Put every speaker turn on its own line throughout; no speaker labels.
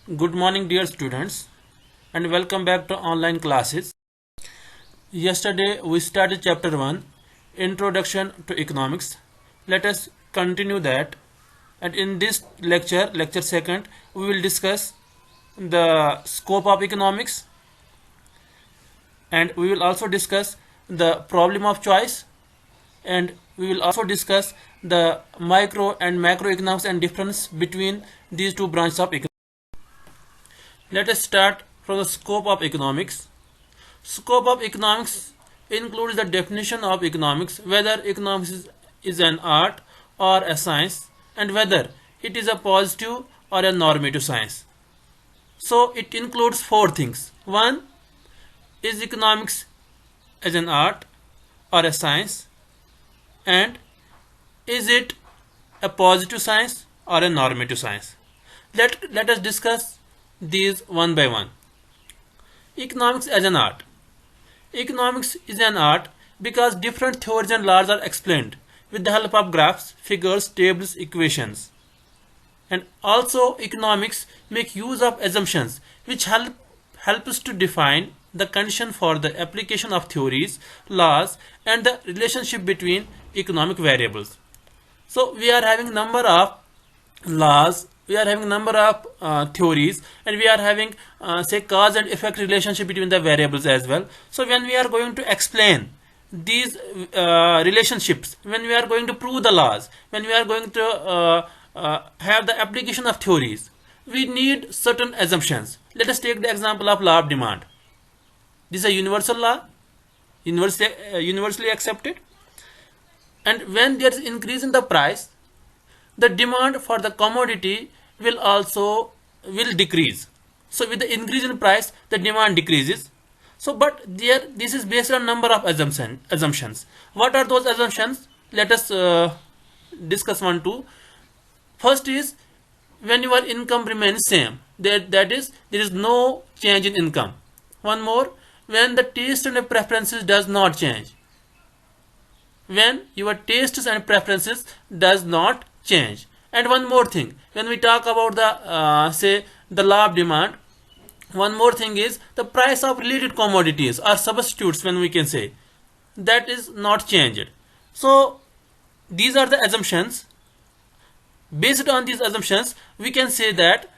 Good morning, dear students, and welcome back to online classes. Yesterday we started chapter 1, Introduction to Economics. Let us continue that, and in this lecture second, we will discuss the scope of economics, and we will also discuss the problem of choice, and we will also discuss the micro and macroeconomics and difference between these two branches of economics. Let us start from the scope of economics. Scope of economics includes the definition of economics, whether economics is an art or a science, and whether it is a positive or a normative science. So it includes four things. One, is economics as an art or a science, and is it a positive science or a normative science? Let us discuss these one by one. Economics as an art. Economics is an art because different theories and laws are explained with the help of graphs, figures, tables, equations. And also economics make use of assumptions which help us to define the condition for the application of theories, laws, and the relationship between economic variables. So we are having number of laws, we are having number of theories, and we are having say cause and effect relationship between the variables as well. So when we are going to explain these relationships, when we are going to prove the laws, when we are going to have the application of theories, we need certain assumptions. Let us take the example of law of demand. This is a universal law, universally accepted, and when there is increase in the price, the demand for the commodity will decrease. So with the increase in price, the demand decreases. So but this is based on number of assumptions. What are those assumptions? Let us discuss one two. First is, when your income remains same, that is, there is no change in income. One more, when the taste and preferences does not change. When your tastes and preferences does not change. And one more thing, when we talk about the law of demand, one more thing is the price of related commodities or substitutes, when we can say, that is not changed. So these are the assumptions. Based on these assumptions, we can say that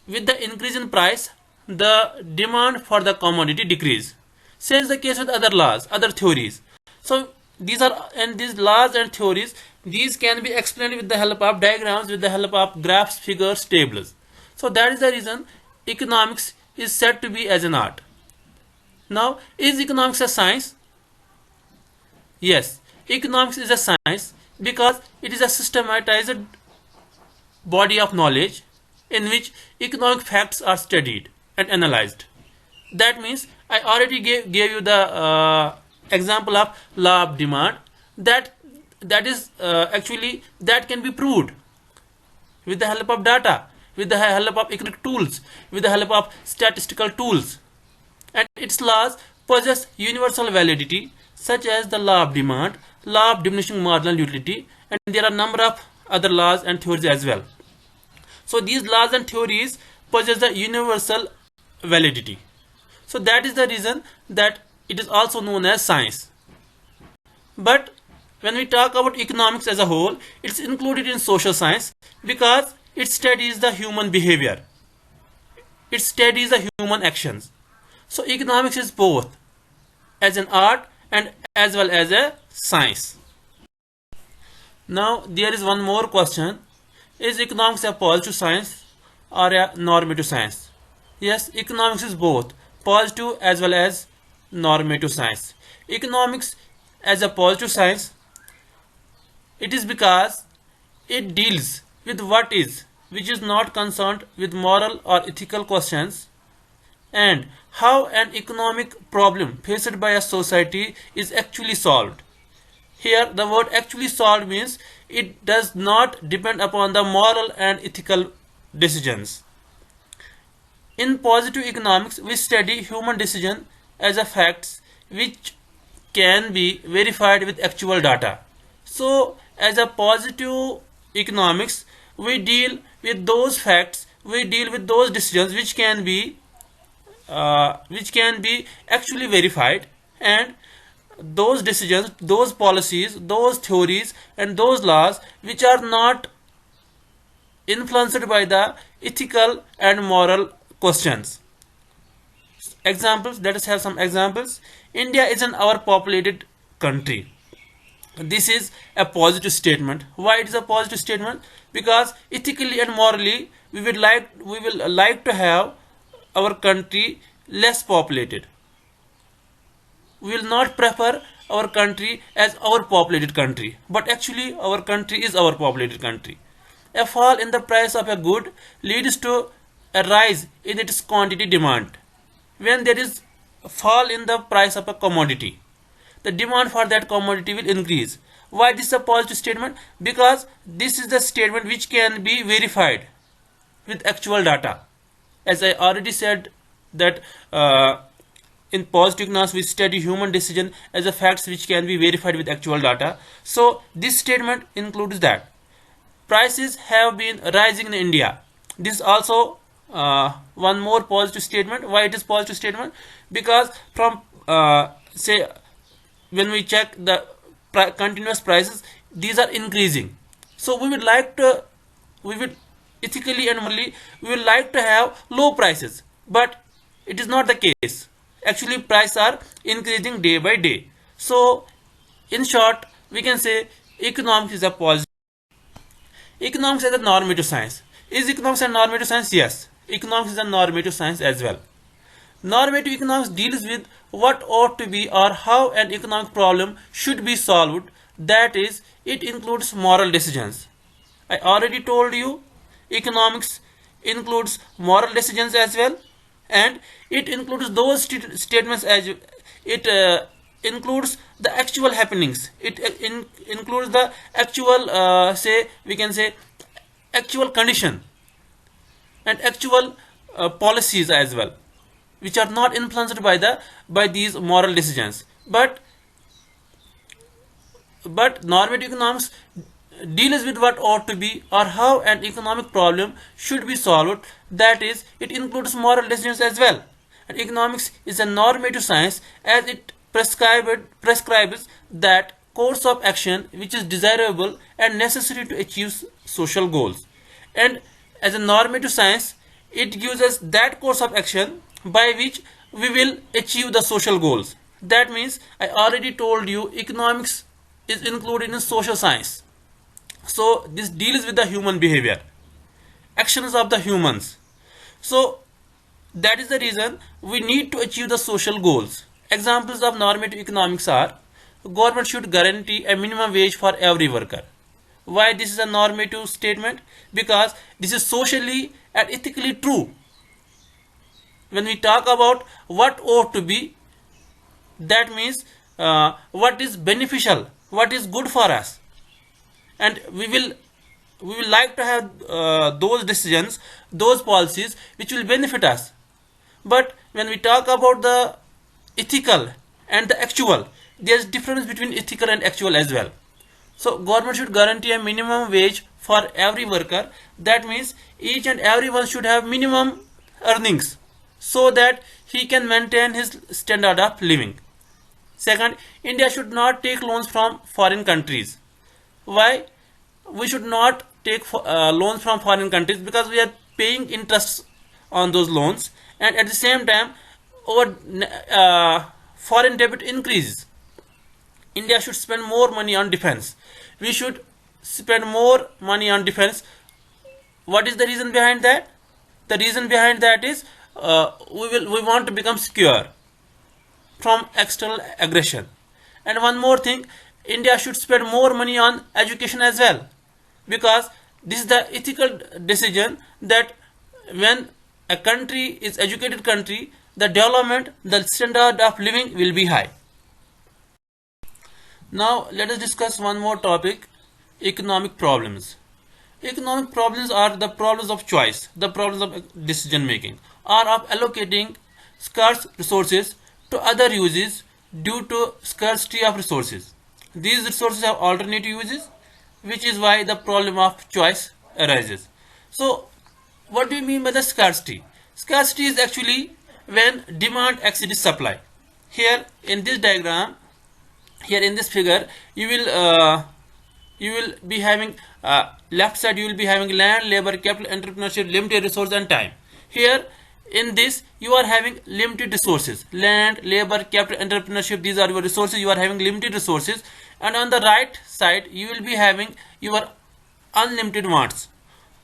with the increase in price, the demand for the commodity decrease. Same is the case with other laws, other theories. So these laws and theories, these can be explained with the help of diagrams, with the help of graphs, figures, tables. So that is the reason economics is said to be as an art. Now, is economics a science? Yes, economics is a science because it is a systematized body of knowledge in which economic facts are studied and analyzed. That means I already gave you the example of law of demand. That is actually that can be proved with the help of data, with the help of economic tools, with the help of statistical tools, and its laws possess universal validity, such as the law of demand, law of diminishing marginal utility, and there are number of other laws and theories as well. So these laws and theories possess the universal validity. So that is the reason that it is also known as science. But when we talk about economics as a whole, it's included in social science because it studies the human behavior, it studies the human actions. So economics is both as an art and as well as a science. Now there is one more question: is economics a positive science or a normative science? Yes, economics is both positive as well as normative science. Economics as a positive science, it is because it deals with what is, which is not concerned with moral or ethical questions, and how an economic problem faced by a society is actually solved. Here the word actually solved means it does not depend upon the moral and ethical decisions. In positive economics, we study human decision as a facts which can be verified with actual data. So as a positive economics, we deal with those facts we deal with those decisions which can be actually verified, and those decisions, those policies, those theories, and those laws which are not influenced by the ethical and moral questions. Examples, let us have some examples. India is an overpopulated country. This is a positive statement. Why it is a positive statement? Because ethically and morally we will like to have our country less populated. We will not prefer our country as overpopulated country, but actually our country is overpopulated country. A fall in the price of a good leads to a rise in its quantity demand. When there is a fall in the price of a commodity, the demand for that commodity will increase. Why this is a positive statement? Because this is the statement which can be verified with actual data. As I already said that in positive economics we study human decision as a facts which can be verified with actual data. So this statement includes that prices have been rising in India. This is also one more positive statement. Why it is positive statement? Because from say when we check the continuous prices, these are increasing. So we would ethically and morally we would like to have low prices, but it is not the case. Actually prices are increasing day by day. So in short we can say economics is a positive. Economics is a normative science. Is economics a normative science? Yes, economics is a normative science as well. Normative economics deals with what ought to be or how an economic problem should be solved. That is, it includes moral decisions. I already told you economics includes moral decisions as well, and it includes those statements as it includes the actual happenings. It includes the actual say we can say actual condition and actual policies as well, which are not influenced by these moral decisions. But normative economics deals with what ought to be or how an economic problem should be solved. That is, it includes moral decisions as well. And economics is a normative science as it prescribes that course of action which is desirable and necessary to achieve social goals. And as a normative science, it gives us that course of action by which we will achieve the social goals. That means I already told you economics is included in social science. So this deals with the human behavior, actions of the humans. So that is the reason we need to achieve the social goals. Examples of normative economics are: government should guarantee a minimum wage for every worker. Why this is a normative statement? Because this is socially and ethically true. When we talk about what ought to be, that means what is beneficial, what is good for us, and we will like to have those decisions, those policies which will benefit us. But when we talk about the ethical and the actual, there is difference between ethical and actual as well. So government should guarantee a minimum wage for every worker. That means each and everyone should have minimum earnings so that he can maintain his standard of living. Second, India should not take loans from foreign countries. Why we should not take loans from foreign countries? Because we are paying interest on those loans, and at the same time our foreign debt increases. India should spend more money on defense. We should spend more money on defense. What is the reason behind that? The reason behind that is we want to become secure from external aggression. And one more thing, India should spend more money on education as well, because this is the ethical decision that when a country is educated country, the development, the standard of living will be high. Now let us discuss one more topic: economic problems. Economic problems are the problems of choice, the problems of decision making, or of allocating scarce resources to other uses due to scarcity of resources. These resources have alternative uses, which is why the problem of choice arises. So what do you mean by the scarcity? Scarcity is actually when demand exceeds supply. Here in this diagram, here in this figure, you will be having left side, you will be having land, labor, capital, entrepreneurship, limited resource and time. Here in this you are having limited resources, land, labor, capital, entrepreneurship, these are your resources, you are having limited resources, and on the right side you will be having your unlimited wants.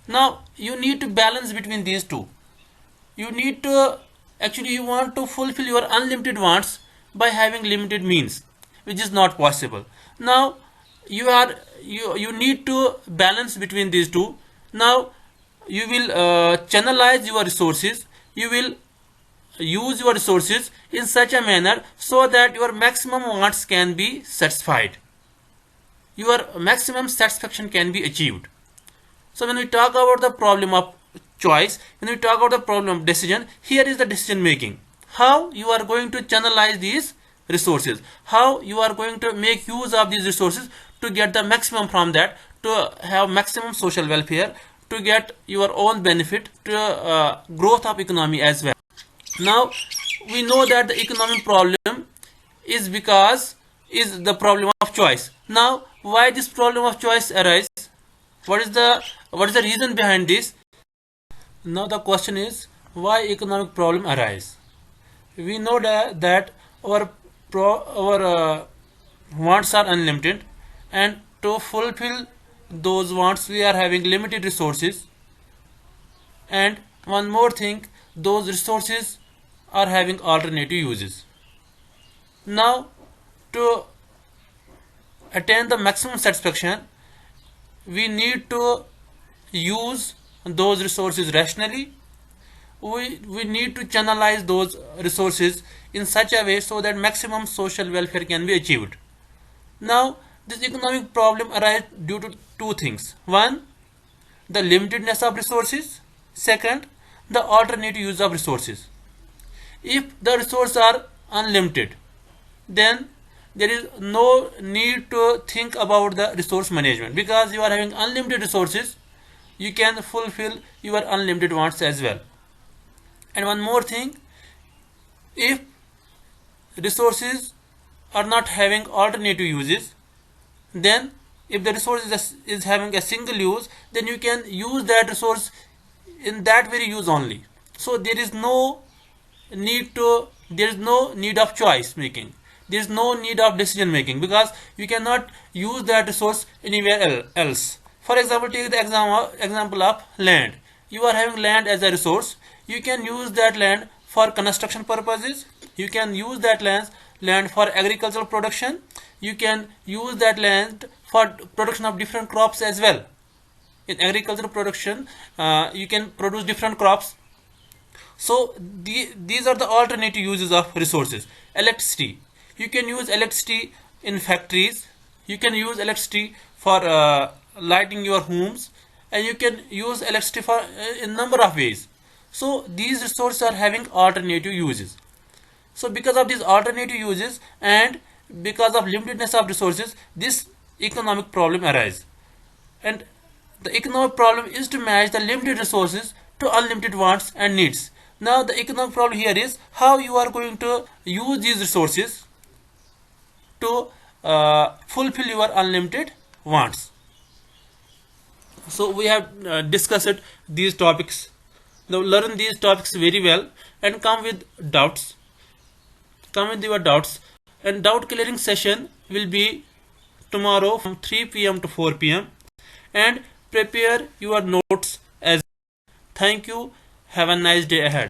Now you need to balance between these two. You need to actually, you want to fulfill your unlimited wants by having limited means, which is not possible. Now you need to balance between these two. Now you will channelize your resources, you will use your resources in such a manner so that your maximum wants can be satisfied, your maximum satisfaction can be achieved. So when we talk about the problem of choice, when we talk about the problem of decision, here is the decision making. How you are going to channelize these resources, how you are going to make use of these resources to get the maximum from that, to have maximum social welfare, to get your own benefit, to growth of economy as well. Now we know that the economic problem is the problem of choice. Now why this problem of choice arises? What is the reason behind this? Now the question is, why economic problem arise? We know that our wants are unlimited, and to fulfill those wants we are having limited resources, and one more thing, those resources are having alternative uses. Now to attain the maximum satisfaction, we need to use those resources rationally. We need to channelize those resources in such a way so that maximum social welfare can be achieved. Now this economic problem arises due to two things: one, the limitedness of resources; second, the alternative use of resources. If the resources are unlimited, then there is no need to think about the resource management, because you are having unlimited resources, you can fulfill your unlimited wants as well. And one more thing, if resources are not having alternative uses, then if the resource is having a single use, then you can use that resource in that very use only. So there is no need of choice making, there is no need of decision making, because you cannot use that resource anywhere else. For example, take the example of land. You are having land as a resource, you can use that land for construction purposes, you can use that land for agricultural production, you can use that land for production of different crops as well. In agricultural production, you can produce different crops. So these are the alternative uses of resources. Electricity, you can use electricity in factories, you can use electricity for lighting your homes, and you can use electricity for in number of ways. So these resources are having alternative uses. So because of these alternative uses and because of limitedness of resources, this economic problem arises. And the economic problem is to match the limited resources to unlimited wants and needs. Now the economic problem here is how you are going to use these resources to fulfill your unlimited wants. So we have discussed these topics. Now learn these topics very well and come with doubts. Come with your doubts. And doubt clearing session will be tomorrow from 3 p.m. to 4 p.m. and prepare your notes as. Thank you. Have a nice day ahead.